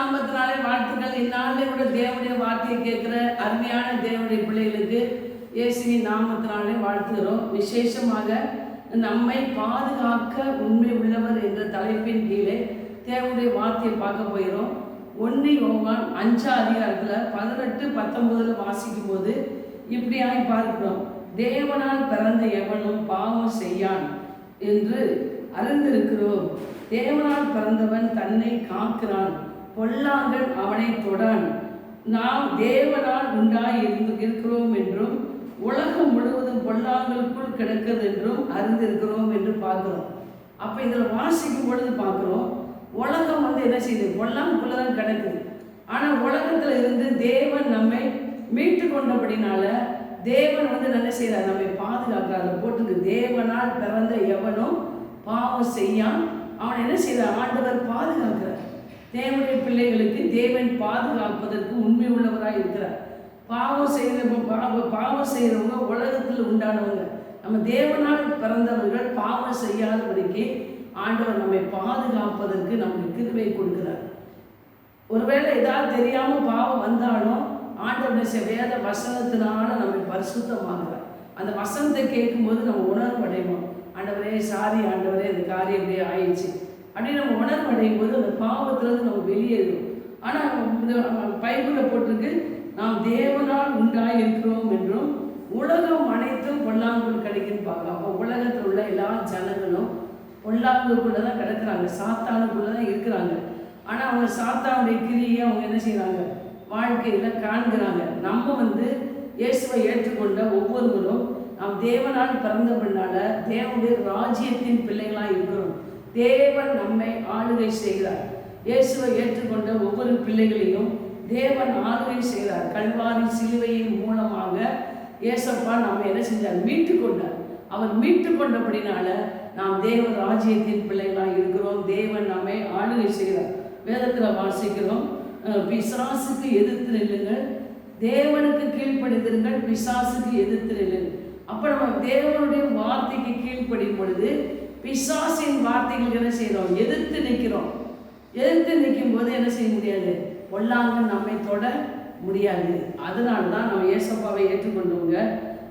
நாமத்தினாலே வாழ்த்துக்கள். இந்நாளிலே கூட தேவனுடைய வார்த்தையை கேட்கிற அருமையான தேவனுடைய பிள்ளைகளுக்கு இயேசுவின் நாமத்தினாலே வாழ்த்துகிறோம். விசேஷமாக நம்மை பாதுகாக்க உண்மை உள்ளவர் என்ற தலைப்பின் கீழே தேவனுடைய வார்த்தையை பார்க்க போகிறோம். 1 யோவான் 5 அதிகாரத்தில் 18-19 வாசிக்கும் போது இப்படியாய் பார்க்கிறோம். தேவனால் பிறந்த எவனும் பாவம் செய்யான் என்று அறிந்திருக்கிறோம். தேவனால் பிறந்தவன் தன்னை காக்கிறான், பொல்லாங்கன் அவனை தொடான். நாம் தேவனால் உண்டாய் இருக்கிறோம் என்றும் உலகம் முழுவதும் பொல்லாங்களுக்குள் கிடக்கிறது என்றும் அறிந்திருக்கிறோம் என்று பார்க்கிறோம். அப்போ இதில் வாசிக்கும் பொழுது பார்க்குறோம், உலகம் என்ன செய்யுது, பொல்லாங்குள்ளதான் கிடக்குது. ஆனால் உலகத்தில் இருந்து தேவன் நம்மை மீட்டு கொண்டபடினால தேவன் என்ன செய்கிறார், நம்மை பாதுகாக்கிறார். போட்டுக்கு தேவனால் பிறந்த எவனும் பாவம் செய்யான், அவன் என்ன செய்கிறார், ஆண்டவர் பாதுகாக்கிறார். தேவனுடைய பிள்ளைகளுக்கு தேவன் பாதுகாப்பதற்கு உண்மை உள்ளவராக இருக்கிறார். பாவம் செய்கிறவங்க உலகத்தில் உண்டானவங்க. நம்ம தேவனால் பிறந்தவர்கள் பாவம் செய்யாதபடிக்கு ஆண்டவர் நம்மை பாதுகாப்பதற்கு நமக்கு கிருபை கொடுக்கிறார். ஒருவேளை ஏதாவது தெரியாமல் பாவம் வந்தாலும் ஆண்டவர் வேத வசனத்தினால நம்மை பரிசுத்தமாகிறார். அந்த வசனத்தை கேட்கும்போது நம்ம உணர்வு அடைவோம், ஆண்டவரே சாரி ஆண்டவரே இந்த காரியம் இப்படியே ஆயிடுச்சு அப்படின்னு நம்ம உணர்வு அடையும் போது அந்த பாவத்திலிருந்து நம்ம வெளியேறும். ஆனால் இந்த பைபிளில் போட்டிருக்கு, நாம் தேவனால் உண்டாய் இருக்கிறோம் என்றும் உலகம் அனைத்தும் பொல்லாங்குள் கிடைக்குன்னு பார்க்கலாம். அப்போ உலகத்தில் உள்ள எல்லா ஜனங்களும் பொல்லாங்குக்குள்ளே தான் கிடக்கிறாங்க, சாத்தானுக்குள்ளே தான் இருக்கிறாங்க. ஆனால் அவங்க சாத்தானுடைய கிரியை அவங்க என்ன செய்கிறாங்க, வாழ்க்கையில் காண்கிறாங்க. நம்ம இயேசுவை ஏற்றுக்கொண்ட ஒவ்வொருவரும் நாம் தேவனால் பிறந்த பின்னால தேவனுடைய ராஜ்யத்தின் பிள்ளைகளாக இருக்கிறோம். தேவன் நம்மை ஆளுகை செய்கிறார். இயேசுவை ஏற்றுக்கொண்ட ஒவ்வொரு பிள்ளைகளையும் தேவன் ஆளுகை செய்கிறார். கல்வாரி சிலுவையின் மூலமாக இயேசப்பா நம்ம என்ன செஞ்சார், மீட்டு கொண்டார். அவர் மீட்டு கொண்டபடினால நாம் தேவ ராஜ்யத்தின் பிள்ளைகளாக இருக்கிறோம். தேவன் நம்மை ஆளுகை செய்கிறார். வேதத்தில் வாசிக்கிறோம், பிசாசுக்கு எதிர்த்து நில்லுங்கள், தேவனுக்கு கீழ்ப்படிந்திருங்கள், பிசாசுக்கு எதிர்த்து நில்லுங்கள். அப்போ நம்ம தேவனுடைய வார்த்தைக்கு கீழ்ப்படியும் பொழுது பிசாசின் வார்த்தைகளுக்கு என்ன செய்கிறோம், எதிர்த்து நிற்கிறோம். எதிர்த்து நிற்கும் போது என்ன செய்ய முடியாது, பொல்லாங்க நம்மை தொட முடியாது. அதனால தான் நம்ம இயேசப்பாவை ஏற்றுக்கொண்டவங்க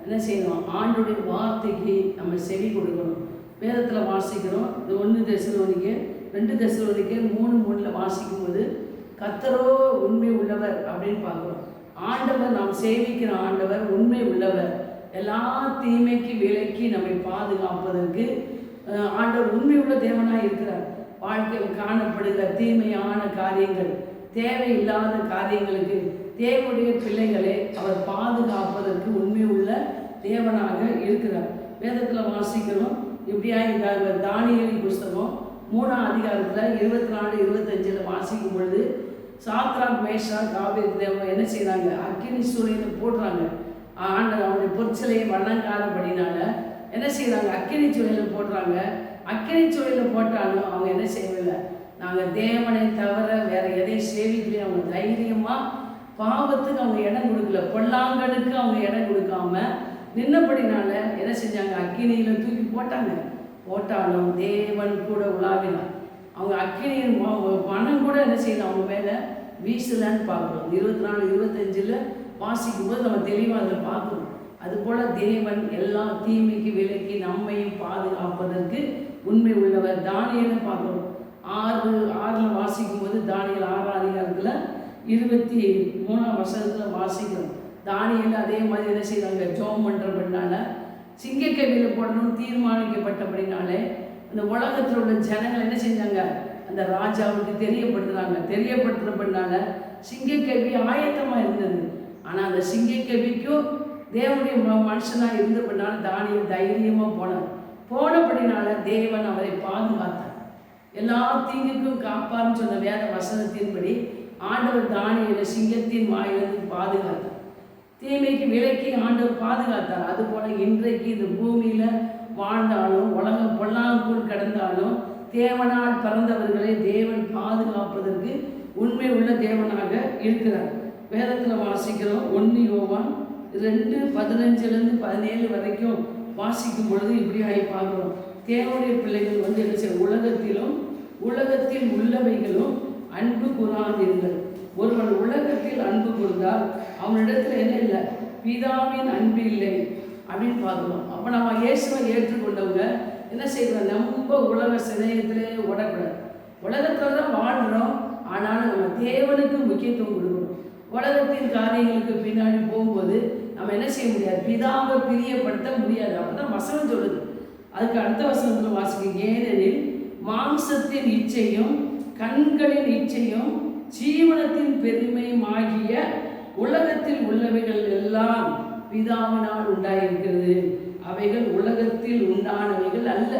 என்ன செய்யணும், ஆண்டுடைய வார்த்தைக்கு நம்ம செவி கொடுக்கணும். வேதத்தில் வாசிக்கிறோம், இது 1 தெசலோனிக்கேயர் 2 தெசலோனிக்கேயர் 3:3 வாசிக்கும் போது கர்த்தரோ உண்மை உள்ளவர் அப்படின்னு பார்க்குறோம். ஆண்டவர், நாம் சேவிக்கிற ஆண்டவர் உண்மை உள்ளவர். எல்லா தீமைக்கு விலக்கி நம்மை பாதுகாப்பதற்கு ஆண்டவர் உண்மையுள்ள தேவனாக இருக்கிறார். வாழ்க்கையில் காணப்படுகிற தீமையான காரியங்கள், தேவையில்லாத காரியங்களுக்கு தேவனுடைய பிள்ளைகளை அவர் பாதுகாப்பதற்கு உண்மை உள்ள தேவனாக இருக்கிறார். வேதத்தில் வாசிக்கிறோம், இப்படியா தானியேலின் புஸ்தகம் 3ஆம் அதிகாரத்தில் 24-25 வாசிக்கும் பொழுது சாத்ராக் மேஷாக் ஆபேத்நேகோ என்ன செய்கிறாங்க, அக்கினி சூளையில் போடுறாங்க. அவனுடைய பொற்சிலையை வணங்காதபடினால என்ன செய்கிறாங்க, அக்கினி சூளையில் போடுறாங்க. அக்கினி சூளையில் போட்டாலும் அவங்க என்ன செய்யவில்லை, நாங்கள் தேவனை தவிர வேறு எதை சேவிக்கலையும் அவங்க தைரியமாக பாவத்துக்கு அவங்க இடம் கொடுக்கல, பொல்லாங்கனுக்கு அவங்க இடம் கொடுக்காம நின்னபடினால என்ன செஞ்சாங்க, அக்கினியில் தூக்கி போட்டாங்க. போட்டாலும் தேவன் கூட உலாவினார். அவங்க அக்கினியின் பணம் கூட என்ன செய்யலாம், அவங்க மேலே வீசலான்னு பார்க்குறோம். 24-25 வாசிக்கும் போது நம்ம தெளிவாக அதில் பார்க்குறோம். அதுபோல் தேவன் எல்லா தீமைக்கு விலக்கி நம்மையும் பாதுகாப்பதற்கு உண்மை உள்ளவர். தானியேலை பார்க்குறோம், 6:6 வாசிக்கும் போது தானியேல் 6ஆம் அதிகாரத்தில் 23ஆம் வசனத்தில் வாசிக்கிறோம். தானியேல் அதே மாதிரி என்ன செய்கிறாங்க, ஜோம் பண்ணுறபடினால சிங்கக்கவியில் போடணும்னு தீர்மானிக்கப்பட்டபடினாலே இந்த உலகத்தில் உள்ள ஜனங்கள் என்ன செஞ்சாங்க, அந்த ராஜாவுக்கு தெரியப்படுத்துறபடினால சிங்கக்கவி ஆயத்தமாக இருந்தது. ஆனால் அந்த சிங்கக்கவிக்கும் தேவனுடைய மனுஷனாக இருந்தபடினால தானியேல் தைரியமாக போனபடினால தேவன் அவரை பாதுகாத்தார். எல்லா தீங்குக்கும் காப்பார்னு சொன்ன வேத வசனத்தின்படி ஆண்டவர் தானியேலை சிங்கத்தின் வாயிலிருந்து பாதுகாத்தார். தீமைக்கு விலக்கி ஆண்டவர் பாதுகாத்தார். அதுபோல் இன்றைக்கு இந்த பூமியில் வாழ்ந்தாலும் உலகம் பொல்லாங்குள் கிடந்தாலும் தேவனால் பிறந்தவர்களை தேவன் பாதுகாப்பதற்கு உண்மை உள்ள தேவனாக இருக்கிறார். வேதத்தில் வாசிக்கிறோம், 1 யோவான் 2:15-17 வரைக்கும் வாசிக்கும் பொழுது இப்படி பார்க்கிறோம். தேவனுடைய பிள்ளைகள் என்ன செய்ய, உலகத்தில் உள்ளவைகளும் அன்பு கூறாதீர்கள். ஒருவன் உலகத்தில் அன்பு கூர்ந்தால் அவனிடத்துல என்ன இல்லை? பிதாவின் அன்பு இல்லை அப்படின்னு பார்க்கணும். அப்போ நம்ம இயேசுவை ஏற்றுக்கொண்டவங்க என்ன செய்யணும்? ரொம்ப உலக சிநேகத்திலே ஓடக்கூடாது. உலகத்தில் தான் வாழ்கிறோம், ஆனாலும் நம்ம தேவனுக்கு முக்கியத்துவம் கொடுக்கணும். உலகத்தின் காரியங்களுக்கு பின்னாடி போகும்போது நம்ம என்ன செய்ய முடியாது? பிதாவை பிரியப்படுத்த முடியாது. அப்போ தான் வசனம் சொல்லுது. அதுக்கு அடுத்த வசனத்தில் வாசிக்க, ஏனெனில் மாம்சத்தின் இச்சையும் கண்களின் இச்சையும் ஜீவனத்தின் பெருமையும் ஆகிய உலகத்தில் உள்ளவைகள் எல்லாம் பிதாவினால் உண்டாயிருக்கிறது, அவைகள் உலகத்தில் உண்டானவைகள் அல்ல.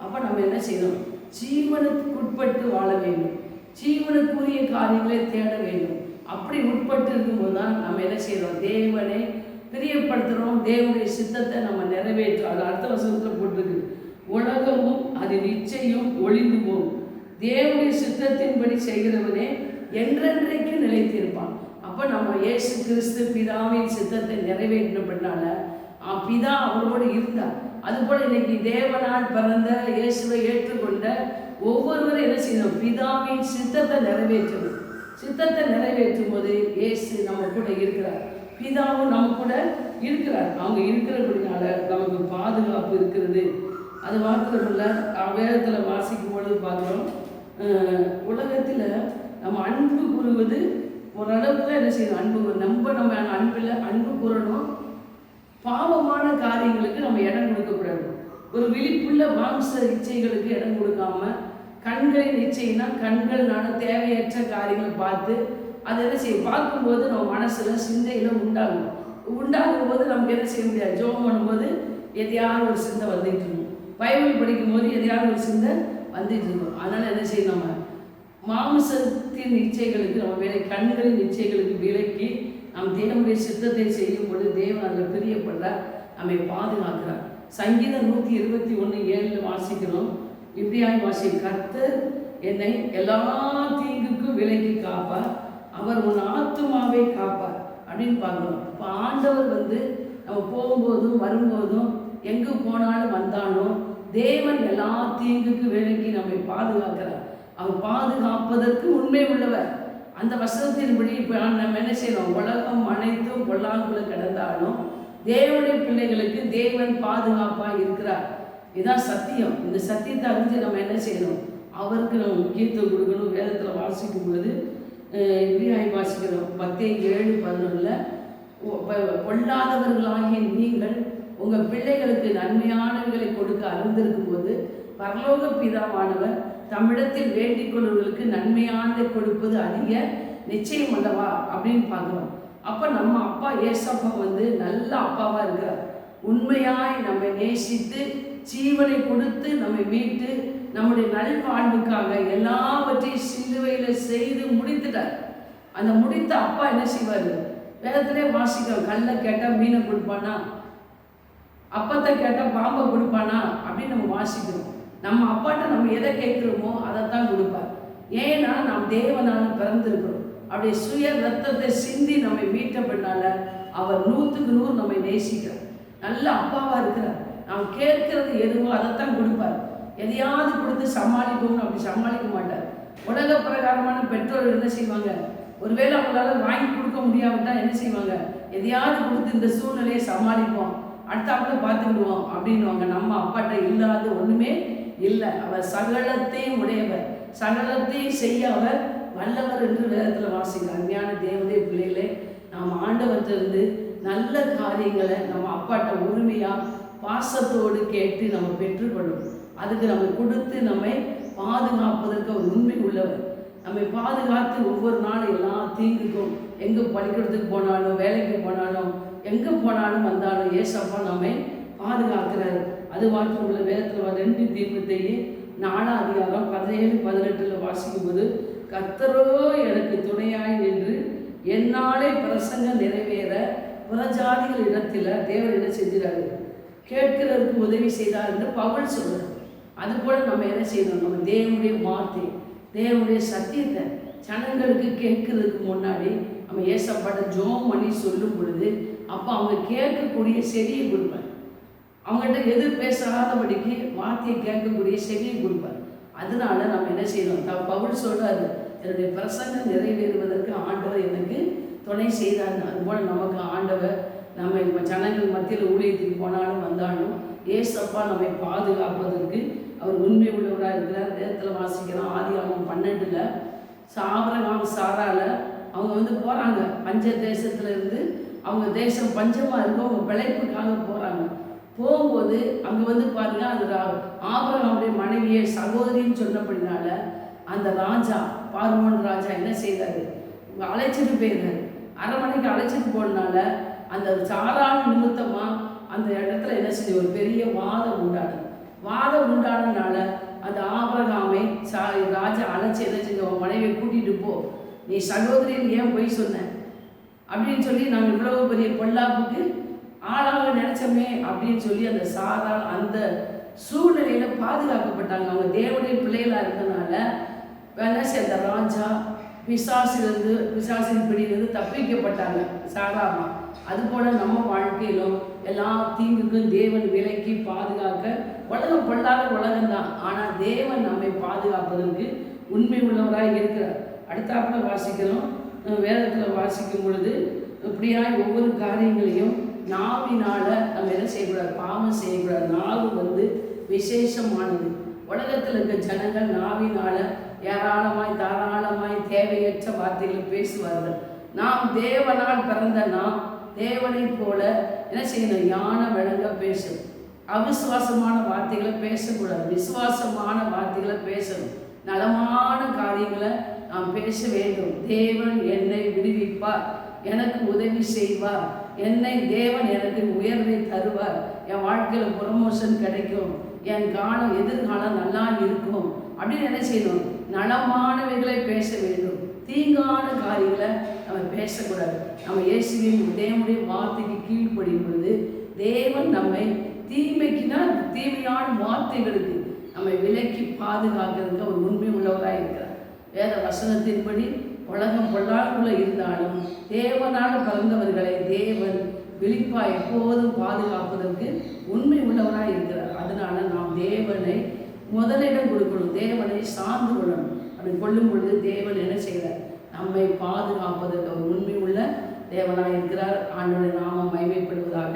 அப்போ நம்ம என்ன செய்யணும்? ஜீவனுக்கு உட்பட்டு வாழ வேண்டும், ஜீவனுக்குரிய காரியங்களை தேட வேண்டும். அப்படி உட்பட்டு இருக்கும்போது தான் நம்ம என்ன செய்யறோம்? தேவனை பிரியப்படுத்துகிறோம், தேவனுடைய சித்தத்தை நம்ம நிறைவேற்றோம். அது அடுத்த வசனத்தில் போட்டிருக்கு, உலகமும் அதன் இச்சையும் ஒளிந்து போகும், தேவனுடைய சித்தத்தின்படி செய்கிறவனே என்றென்றைக்கு நிலைத்திருப்பான். அப்போ நம்ம இயேசு கிறிஸ்து பிதாவின் சித்தத்தை நிறைவேற்றினப்படினால பிதா அவரோடு இருந்தார். அதுபோல் இன்னைக்கு தேவனால் பிறந்த இயேசுவை ஏற்றுக்கொண்ட ஒவ்வொருவரும் என்ன செய்யணும்? பிதாவின் சித்தத்தை நிறைவேற்றணும். சித்தத்தை நிறைவேற்றும் போது இயேசு நம்ம கூட இருக்கிறார், பிதாவும் நம்ம கூட இருக்கிறார். அவங்க இருக்கிறபடினால நமக்கு பாதுகாப்பு இருக்கிறது. அது மாத்திரமில்ல, வேதத்தில் வாசிக்கும் பொழுது பார்க்குறோம், உலகத்தில் நம்ம அன்பு கூறுவது ஓரளவுக்கு என்ன செய்யணும்? நம்ம அன்பில் அன்பு கூறணும். பாவமான காரியங்களுக்கு நம்ம இடம் கொடுக்கக்கூடாது. ஒரு விழிப்புள்ள மாம்ச இச்சைகளுக்கு இடம் கொடுக்காம, கண்களின் இச்சைனா கண்கள்னால தேவையற்ற காரியங்களை பார்த்து அது என்ன செய்யும்? பார்க்கும்போது நம்ம மனசில் சிந்தையில் உண்டாகும் போது நமக்கு என்ன செய்ய முடியாது? ஜெபம் பண்ணும்போது எதையாவது ஒரு சிந்தை வந்துட்டு இருக்கும், பைபிள் படிக்கும் போது எதையாவது ஒரு சிந்தை வந்துட்டு இருக்கும். அதனால் என்ன செய்யணும்? நம்ம மாம்சத்தின் இச்சைகளுக்கு நம்ம கண்களின் இச்சைகளுக்கு விலக்கி நாம் தேவனுடைய சித்தத்தை செய்யும் பொழுது தேவன் அதில் பிரியப்படுறார், நம்மை பாதுகாக்கிறார். சங்கீதம் 121:7 வாசிக்கிறோம். இப்படியாக வாசி, கர்த்தர் என்னை எல்லா தீங்குக்கும் விலக்கி காப்பார், அவர் உன் ஆத்துமாவை காப்பார் அப்படின்னு பார்க்குறோம். இப்போ ஆண்டவர் நம்ம போகும்போதும் வரும்போதும் எங்கு போனாலும் வந்தாலும் தேவன் எல்லா தீங்குக்கு விலக்கி நம்மை பாதுகாக்கிறார். அவர் பாதுகாப்பதற்கு உண்மை உள்ளவர். அந்த வசனத்தின்படி இப்போ நம்ம என்ன செய்யணும்? உலகம் அனைத்தும் பொல்லாங்குல கிடந்தாலும் தேவனுடைய பிள்ளைகளுக்கு தேவன் பாதுகாப்பாக இருக்கிறார். இதுதான் சத்தியம். இந்த சத்தியத்தை அறிஞ்சு நம்ம என்ன செய்யணும்? அவருக்கு நம்ம முக்கியத்துவம் கொடுக்கணும். வேதத்தில் வாசிக்கும் பொழுது இப்படியாய் வாசிக்கிறோம். மத்தேயு 7:11 பொல்லாதவர்களாகிய நீங்கள் உங்கள் பிள்ளைகளுக்கு நன்மையானவர்களை கொடுக்க அறிந்திருக்கும் போது பரலோக பிதாவானவர் தம்மிடத்தில் வேண்டிக் கொள்வர்களுக்கு நன்மையானதை கொடுப்பது அதிக நிச்சயம் அல்லவா அப்படின்னு பார்க்குறோம். அப்போ நம்ம அப்பா ஏசப்பா நல்ல அப்பாவாக இருக்கிறார். உண்மையாய் நம்மை நேசித்து ஜீவனை கொடுத்து நம்மை மீட்டு நம்முடைய நல்வாழ்வுக்காக எல்லாவற்றையும் சிலுவையில் செய்து முடித்துட்டார். அந்த முடித்த அப்பா என்ன செய்வார்? வேதத்திலே வாசிக்கிறோம், கல்லை கேட்டால் மீனை கொடுப்பானா, அப்பத்தை கேட்டால் பாம்பை கொடுப்பானா அப்படின்னு நம்ம வாசிக்கிறோம். நம்ம அப்பாட்ட நம்ம எதை கேட்குறோமோ அதைத்தான் கொடுப்பார். ஏன்னா நாம் தேவனால் பிறந்திருக்கிறோம். அப்படியே சுய ரத்தத்தை சிந்தி நம்மை மீட்டப்படினால அவர் 100க்கு 100 நம்மை நேசிக்கிறார். நல்ல அப்பாவாக இருக்கிறார். நாம் கேட்கறது எதுவோ அதைத்தான் கொடுப்பார். எதையாவது கொடுத்து சமாளிப்போம்னு அப்படி சமாளிக்க மாட்டார். உலக பிரகாரமான பெற்றோர் என்ன செய்வாங்க? ஒருவேளை அவங்களால வாங்கி கொடுக்க முடியாவிட்டால் என்ன செய்வாங்க? எதையாவது கொடுத்து இந்த சூழ்நிலையை சமாளிப்போம், அடுத்தாப்புல பார்த்துக்கிடுவோம் அப்படின்வாங்க. நம்ம அப்பாட்ட இல்லாத ஒன்றுமே இல்லை. அவர் சகலத்தையும் உடையவர், சகலத்தையும் செய்ய அவர் வல்லவர் என்று வேதத்தில் வாசிக்கிறார். அருமையான தேவனுடைய பிள்ளைகளே, நாம் ஆண்டவற்றிலிருந்து நல்ல காரியங்களை நம்ம அப்பாட்ட உரிமையாக பாசத்தோடு கேட்டு நம்ம பெற்றுக்கொள்ளும். அதுக்கு நம்ம கொடுத்து நம்மை பாதுகாப்பதற்கு அவர் உண்மை உள்ளவர். நம்மை பாதுகாத்து ஒவ்வொரு நாளும் எல்லா தீங்குக்கும், எங்கே பள்ளிக்கூடத்துக்கு போனாலும் வேலைக்கு போனாலும் எங்கே போனாலும் வந்தாலும் ஏசப்பா நம்மை பாதுகாக்கிறார். அது மாத்திரம் உள்ள வேதத்தில் 2 தீர்க்கதரிசி 4:17-18 வாசிக்கும்போது, கர்த்தரோ எனக்கு துணையாய் நின்று என்னாலே பிரசங்கம் நிறைவேற புறஜாதிகள் இடத்துல தேவன் என்ன செஞ்சிடாரு? கேட்கிறதுக்கு உதவி செய்தார் என்று பவுல் சொல்கிறார். அதுபோல் நம்ம என்ன செய்யணும்? நம்ம தேவனுடைய வார்த்தை, தேவனுடைய சத்தியத்தை ஜனங்களுக்கு கேட்கறதுக்கு முன்னாடி நம்ம ஏசப்பாட்ட ஜோம் பண்ணி சொல்லும் பொழுது அப்போ அவங்க கேட்கக்கூடிய செவியை கொடுப்பார். அவங்ககிட்ட எதிர் பேசாதபடிக்கு வார்த்தையை கேட்கக்கூடிய செவியை கொடுப்பார். அதனால நம்ம என்ன செய்யணும்? பவுல் சொல்றாரு, என்னுடைய பிரசங்கம் நிறைவேறுவதற்கு ஆண்டவர் எனக்கு துணை செய்தார். அதுபோல் நமக்கு ஆண்டவர் நம்ம இப்போ ஜனங்கள் மத்தியில் ஊழியத்துக்கு போனாலும் வந்தாலும் ஏசப்பா நம்மை பாதுகாப்பதற்கு அவர் உண்மை உள்ளவராக இருக்கிறார். வேதத்தில் வாசிக்கிறோம். ஆதியாகமம் 12 ஆபிரகாம் சாரால அவங்க போகிறாங்க. பஞ்ச தேசத்துல இருந்து அவங்க தேசம் பஞ்சமாக இருக்கும், அவங்க பிழைப்புக்காக போகிறாங்க. போகும்போது அங்கே பாருங்க, அந்த ஆபிரகாமுடைய மனைவியை சகோதரின்னு சொன்னபடினால அந்த ராஜா பார்வோன் ராஜா என்ன செய்தார், அழைச்சிட்டு போயிருந்தார். அரண்மனைக்கு அழைச்சிட்டு போனதுனால அந்த சாரான நிமித்தமாக அந்த இடத்துல என்ன செஞ்சு ஒரு பெரிய வாதம் உண்டானதுனால அந்த ஆபிரகாமை ராஜா அழைச்சி என்ன செஞ்ச, உன் மனைவியை கூட்டிகிட்டு போ, நீ சகோதரின்னு ஏன் போய் சொன்ன அப்படின்னு சொல்லி நாங்கள் இவ்வளவு பெரிய பொல்லாப்புக்கு ஆளாக நினைச்சோமே அப்படின்னு சொல்லி அந்த சாரால் அந்த சூழ்நிலையில பாதுகாக்கப்பட்டாங்க. அவங்க தேவனுடைய பிள்ளைகளா இருந்தனால அந்த ராஜா பிசாசின் பிடியிலிருந்து தப்பிக்கப்பட்டாங்க சாராமா. அதுபோல நம்ம வாழ்க்கையிலும் எல்லா தீங்குக்கும் தேவன் விலக்கி பாதுகாக்க உலகம் பொல்லாத உலகம்தான், ஆனால் தேவன் நம்மை பாதுகாப்பதற்கு உண்மை உள்ளவராக இருக்கிறார். அடுத்தாப்புல வாசிக்கிறோம். வேதத்தில் வாசிக்கும் பொழுது இப்படியாய் ஒவ்வொரு காரியங்களையும் நாவினால நம்ம என்ன செய்யக்கூடாது, பாவம் செய்யக்கூடாது. நாவு விசேஷமானது. உலகத்தில் இருக்க ஜனங்கள் நாவினால ஏராளமாய் தாராளமாய் தேவையற்ற வார்த்தைகளை பேசுவார்கள். நாம் தேவனால் பிறந்த நாம் தேவனை போல என்ன செய்யணும், ஞான விளங்க பேசணும். அவிசுவாசமான வார்த்தைகளை பேசக்கூடாது, விசுவாசமான வார்த்தைகளை பேசணும். நலமான காரியங்களை நாம் பேச வேண்டும். தேவன் என்னை விடுவிப்பார், எனக்கு உதவி செய்வார், தேவன் எனக்கு உயர்வை தருவார், என் வாழ்க்கையில் ப்ரொமோஷன் கிடைக்கும், என் எதிர்காலம் நல்லா இருக்கும் அப்படின்னு என்ன செய்யணும், நலமானவைகளை பேச வேண்டும். தீங்கான காரியங்களை நம்ம பேசக்கூடாது. நம்ம இயேசுவின் தேவனுடைய வார்த்தைக்கு கீழ்ப்படியும் பொழுது தேவன் நம்மை தீமையான வார்த்தைகளுக்கு நம்மை விலக்கி பாதுகாக்கிறதுக்கு அவர் உண்மை உள்ளவராக இருக்கிறார். வேத வசனத்தின்படி உலகம் பொல்லாக்குள்ள இருந்தாலும் தேவனால் பிறந்தவர்களை தேவன் விழிப்பாக எப்போதும் பாதுகாப்பதற்கு உண்மை உள்ளவராக இருக்கிறார். அதனால நாம் தேவனை முதலிடம் கொடுக்கணும், தேவனை சார்ந்து கொள்ளணும். அப்படி கொள்ளும் பொழுது தேவன் என்ன செய்கிறார், நம்மை பாதுகாப்பதற்கு அவர் உண்மை உள்ள தேவனாக இருக்கிறார். ஆண்டவருடைய நாமம் மகிமைப்படுவதாக.